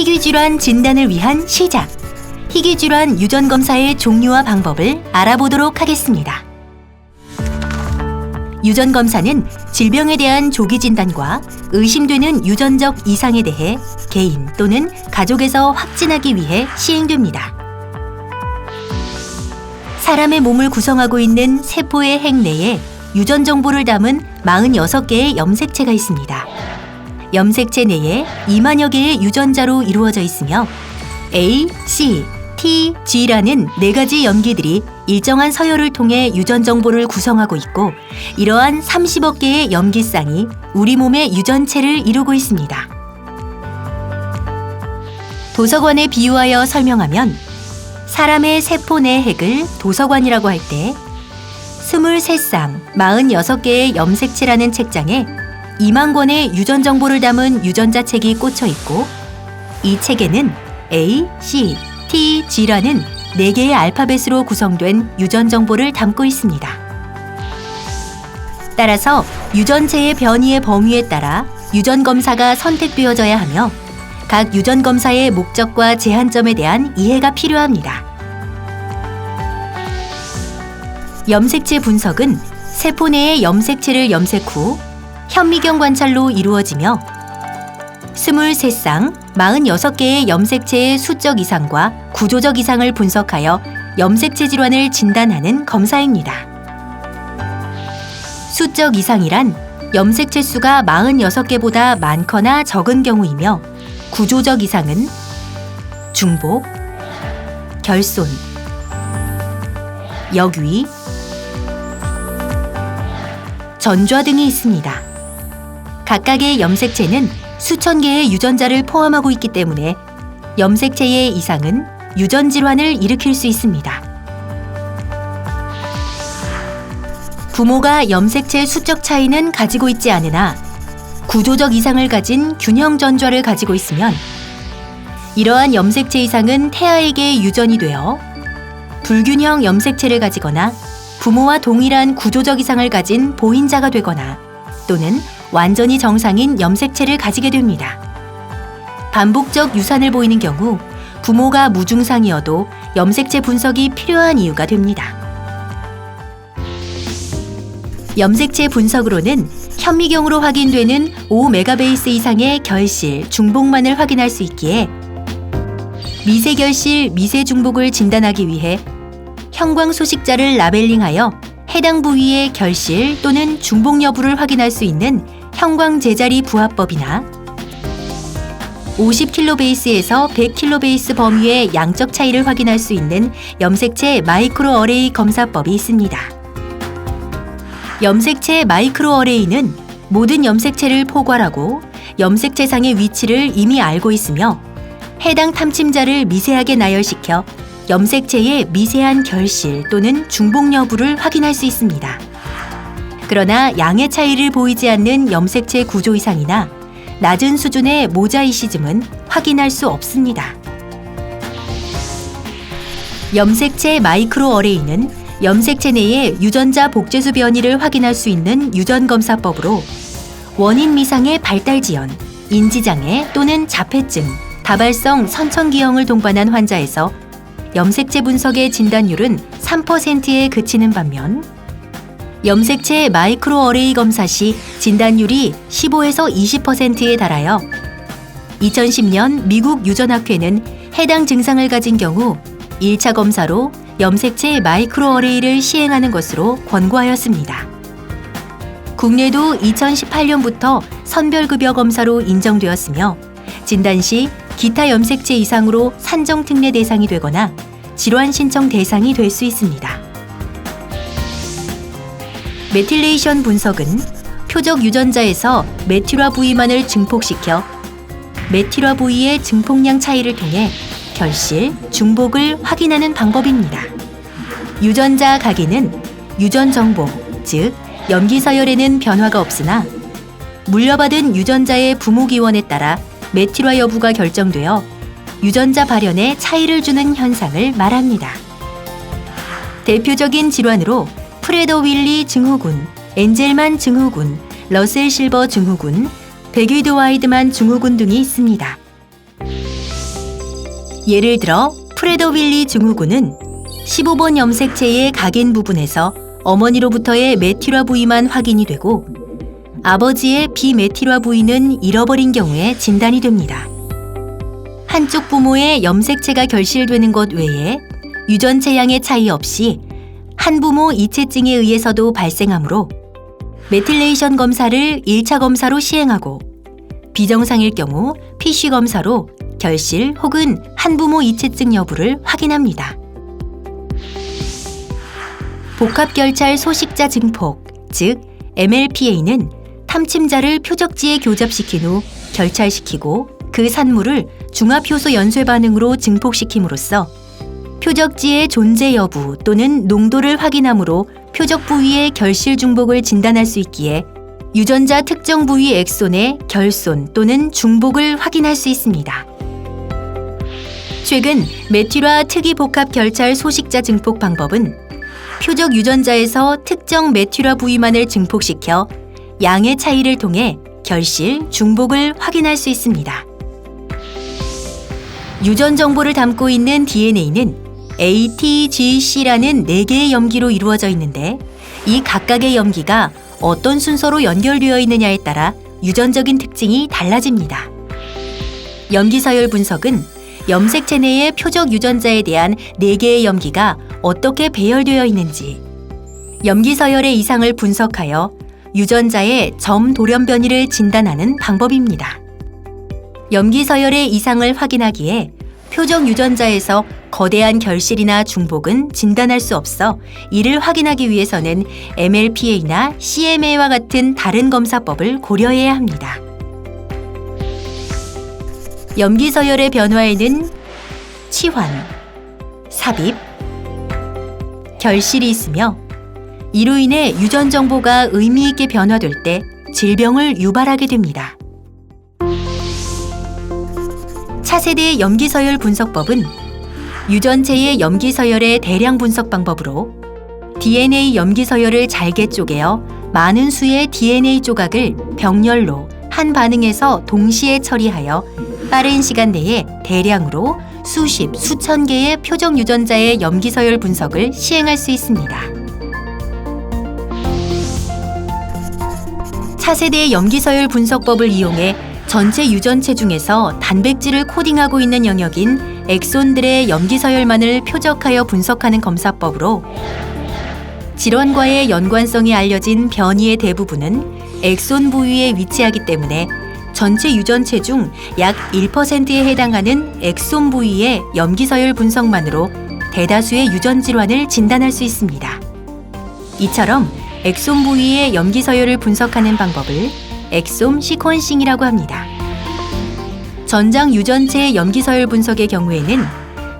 희귀질환 진단을 위한 시작! 희귀질환 유전검사의 종류와 방법을 알아보도록 하겠습니다. 유전검사는 질병에 대한 조기 진단과 의심되는 유전적 이상에 대해 개인 또는 가족에서 확진하기 위해 시행됩니다. 사람의 몸을 구성하고 있는 세포의 핵 내에 유전 정보를 담은 46개의 염색체가 있습니다. 염색체 내에 2만여 개의 유전자로 이루어져 있으며 A, C, T, G라는 4가지 염기들이 일정한 서열을 통해 유전 정보를 구성하고 있고, 이러한 30억 개의 염기쌍이 우리 몸의 유전체를 이루고 있습니다. 도서관에 비유하여 설명하면 사람의 세포 내 핵을 도서관이라고 할 때 23쌍 46개의 염색체라는 책장에 2만 권의 유전 정보를 담은 유전자 책이 꽂혀 있고, 이 책에는 A, C, T, G라는 4개의 알파벳으로 구성된 유전 정보를 담고 있습니다. 따라서 유전체의 변이의 범위에 따라 유전 검사가 선택되어져야 하며, 각 유전 검사의 목적과 제한점에 대한 이해가 필요합니다. 염색체 분석은 세포 내의 염색체를 염색 후 현미경 관찰로 이루어지며 23쌍 46개의 염색체의 수적 이상과 구조적 이상을 분석하여 염색체 질환을 진단하는 검사입니다. 수적 이상이란 염색체 수가 46개보다 많거나 적은 경우이며, 구조적 이상은 중복, 결손, 역위, 전좌 등이 있습니다. 각각의 염색체는 수천 개의 유전자를 포함하고 있기 때문에 염색체의 이상은 유전 질환을 일으킬 수 있습니다. 부모가 염색체 수적 차이는 가지고 있지 않으나 구조적 이상을 가진 균형 전좌를 가지고 있으면, 이러한 염색체 이상은 태아에게 유전이 되어 불균형 염색체를 가지거나 부모와 동일한 구조적 이상을 가진 보인자가 되거나 또는 완전히 정상인 염색체를 가지게 됩니다. 반복적 유산을 보이는 경우 부모가 무증상이어도 염색체 분석이 필요한 이유가 됩니다. 염색체 분석으로는 현미경으로 확인되는 5메가베이스 이상의 결실, 중복만을 확인할 수 있기에 미세결실, 미세중복을 진단하기 위해 형광 소식자를 라벨링하여 해당 부위의 결실 또는 중복 여부를 확인할 수 있는 형광 제자리 부합법이나 50kb에서 100kb 범위의 양적 차이를 확인할 수 있는 염색체 마이크로 어레이 검사법이 있습니다. 염색체 마이크로 어레이는 모든 염색체를 포괄하고 염색체상의 위치를 이미 알고 있으며, 해당 탐침자를 미세하게 나열시켜 염색체의 미세한 결실 또는 중복 여부를 확인할 수 있습니다. 그러나 양의 차이를 보이지 않는 염색체 구조 이상이나 낮은 수준의 모자이시즘은 확인할 수 없습니다. 염색체 마이크로 어레이는 염색체 내의 유전자 복제수 변이를 확인할 수 있는 유전검사법으로 원인 미상의 발달 지연, 인지장애 또는 자폐증, 다발성 선천기형을 동반한 환자에서 염색체 분석의 진단율은 3%에 그치는 반면, 염색체 마이크로 어레이 검사 시 진단율이 15에서 20%에 달하여 2010년 미국 유전학회는 해당 증상을 가진 경우 1차 검사로 염색체 마이크로 어레이를 시행하는 것으로 권고하였습니다. 국내도 2018년부터 선별급여 검사로 인정되었으며, 진단 시 기타 염색체 이상으로 산정 특례 대상이 되거나 질환 신청 대상이 될 수 있습니다. 메틸레이션 분석은 표적 유전자에서 메틸화 부위만을 증폭시켜 메틸화 부위의 증폭량 차이를 통해 결실, 중복을 확인하는 방법입니다. 유전자 각인은 유전 정보, 즉 염기 서열에는 변화가 없으나 물려받은 유전자의 부모 기원에 따라 메틸화 여부가 결정되어 유전자 발현에 차이를 주는 현상을 말합니다. 대표적인 질환으로 프레더-윌리 증후군, 엔젤만 증후군, 러셀 실버 증후군, 베기드 와이드만 증후군 등이 있습니다. 예를 들어 프레더빌리 증후군은 15번 염색체의 각인 부분에서 어머니로부터의 메틸화 부위만 확인이 되고 아버지의 비메틸화 부위는 잃어버린 경우에 진단이 됩니다. 한쪽 부모의 염색체가 결실되는 것 외에 유전체 양의 차이 없이 한부모 이체증에 의해서도 발생하므로 메틸레이션 검사를 1차 검사로 시행하고 비정상일 경우 PC 검사로 결실 혹은 한부모 이체증 여부를 확인합니다. 복합결찰 소식자 증폭, 즉 MLPA는 탐침자를 표적지에 교잡시킨 후 결찰시키고 그 산물을 중합효소 연쇄 반응으로 증폭시킴으로써 표적지의 존재 여부 또는 농도를 확인함으로 표적 부위의 결실 중복을 진단할 수 있기에 유전자 특정 부위 엑손의 결손 또는 중복을 확인할 수 있습니다. 최근 메틸화 특이복합 결찰 소식자 증폭 방법은 표적 유전자에서 특정 메틸화 부위만을 증폭시켜 양의 차이를 통해 결실, 중복을 확인할 수 있습니다. 유전 정보를 담고 있는 DNA는 A, T, G, C라는 4개의 염기로 이루어져 있는데 이 각각의 염기가 어떤 순서로 연결되어 있느냐에 따라 유전적인 특징이 달라집니다. 염기서열 분석은 염색체 내의 표적 유전자에 대한 4개의 염기가 어떻게 배열되어 있는지, 염기서열의 이상을 분석하여 유전자의 점 돌연 변이를 진단하는 방법입니다. 염기서열의 이상을 확인하기에 표적 유전자에서 거대한 결실이나 중복은 진단할 수 없어 이를 확인하기 위해서는 MLPA나 CMA와 같은 다른 검사법을 고려해야 합니다. 염기서열의 변화에는 치환, 삽입, 결실이 있으며 이로 인해 유전 정보가 의미 있게 변화될 때 질병을 유발하게 됩니다. 차세대 염기서열 분석법은 유전체의 염기서열의 대량 분석 방법으로 DNA 염기서열을 잘게 쪼개어 많은 수의 DNA 조각을 병렬로 한 반응에서 동시에 처리하여 빠른 시간 내에 대량으로 수십, 수천 개의 표적 유전자의 염기서열 분석을 시행할 수 있습니다. 차세대 염기서열 분석법을 이용해 전체 유전체 중에서 단백질을 코딩하고 있는 영역인 엑손들의 염기서열만을 표적하여 분석하는 검사법으로 질환과의 연관성이 알려진 변이의 대부분은 엑손 부위에 위치하기 때문에 전체 유전체 중 약 1%에 해당하는 엑손 부위의 염기서열 분석만으로 대다수의 유전 질환을 진단할 수 있습니다. 이처럼 엑손 부위의 염기서열을 분석하는 방법을 엑솜 시퀀싱이라고 합니다. 전장 유전체 염기서열 분석의 경우에는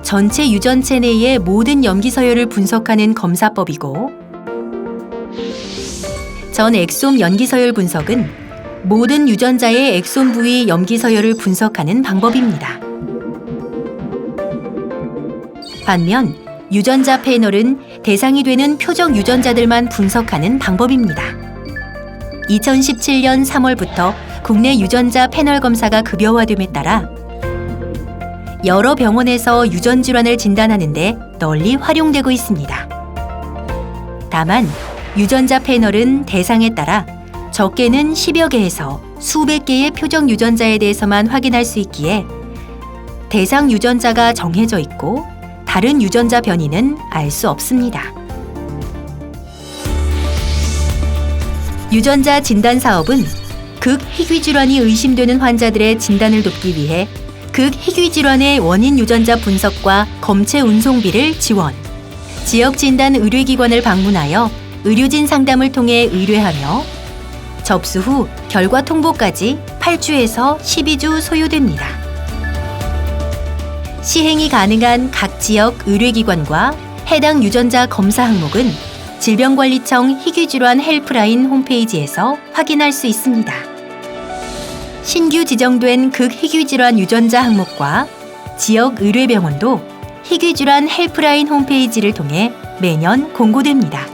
전체 유전체 내의 모든 염기서열을 분석하는 검사법이고 전 엑솜 염기서열 분석은 모든 유전자의 엑솜 부위 염기서열을 분석하는 방법입니다. 반면 유전자 패널은 대상이 되는 표적 유전자들만 분석하는 방법입니다. 2017년 3월부터 국내 유전자 패널 검사가 급여화됨에 따라 여러 병원에서 유전 질환을 진단하는 데 널리 활용되고 있습니다. 다만 유전자 패널은 대상에 따라 적게는 10여 개에서 수백 개의 표적 유전자에 대해서만 확인할 수 있기에 대상 유전자가 정해져 있고 다른 유전자 변이는 알 수 없습니다. 유전자 진단 사업은 극희귀 질환이 의심되는 환자들의 진단을 돕기 위해 극희귀 질환의 원인 유전자 분석과 검체 운송비를 지원, 지역 진단 의료기관을 방문하여 의료진 상담을 통해 의뢰하며 접수 후 결과 통보까지 8주에서 12주 소요됩니다. 시행이 가능한 각 지역 의료기관과 해당 유전자 검사 항목은 질병관리청 희귀질환 헬프라인 홈페이지에서 확인할 수 있습니다. 신규 지정된 극희귀질환 유전자 항목과 지역 의료병원도 희귀질환 헬프라인 홈페이지를 통해 매년 공고됩니다.